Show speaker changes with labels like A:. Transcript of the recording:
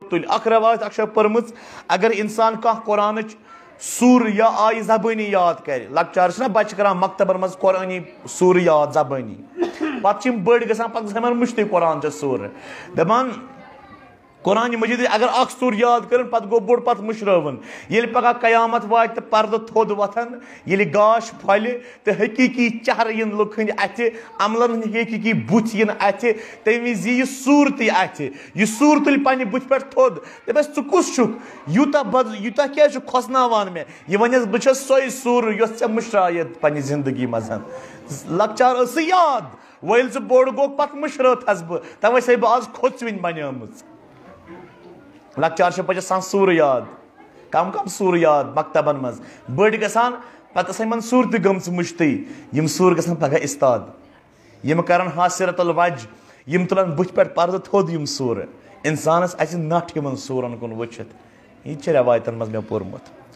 A: تُلہِ اکھ روایت اکھ چھِ پٔرمٕژ اگر اِنسان کانٛہہ قرآنٕچ سوٗرٕ یا آیہِ زبٲنی یاد کرِ لۄکچار چھِنہ بچہِ کران مکتبن منٛز قرآنی سوٗرٕ یاد زبٲنی پتہٕ چھِ یِم بٔڑۍ گژھان پتہٕ گژھان یِمن مٔشتٕے قرآنچہِ سوٗرٕ دپان قرآنہِ مجیٖد اگر اکھ سوٗر یاد کٔرٕن پتہٕ گوٚو بوٚڑ پتہٕ مٔشرٲوُن ییٚلہِ پگاہ قیامت واتہِ تہٕ پردٕ تھوٚد وۄتھن ییٚلہِ گاش پھۄلہِ تہٕ حقیٖقی چہرٕ یِن لُکہٕ ہٕنٛدۍ اتھِ عملن ہٕنٛدۍ حقیٖقی بُتھِ یِن اتھِ تمہِ وِزِ یی یہِ سوٗرتٕے اتھِ یہِ سوٗر تُلہِ پننہِ بُتھِ پٮ۪ٹھ تھوٚد دپٮ۪س ژٕ کُس چھُکھ یوٗتاہ کیازِ چھُکھ کھۄژناوان مےٚ یہِ ونٮ۪س بہٕ چھس سۄے سوٗر یۄس ژےٚ مٔشرایتھ پننہِ زندگی منٛز لۄکچار ٲسٕے یاد وۄنۍ ییٚلہِ ژٕ بوٚڑ گوٚکھ پتہٕ مٔشرٲتھس بہٕ توے چھسے بہٕ آز کھوژوٕنۍ بنیٲمٕژ لۄکچار چھِ بچس آسان سوٗرٕ یاد کم کم سوٗرٕ یاد مکتبن منٛز بٔڑۍ گژھان پتہٕ ٲس یِمن سوٗر تہِ گٔمژٕ مٔشتٕے یِم سوٗر گژھن پگاہ اِستاد یِم کرن حاسِرت الوج یِم تُلن بٕتھِ پٮ۪ٹھ پردٕ تھوٚد یِم سوٗرٕ انسانس اَژِ نٹھ یِمن سوٗرن کُن وٕچھِتھ یہِ تہِ چھِ رٮ۪وایتن منٛز مےٚ پوٚرمُت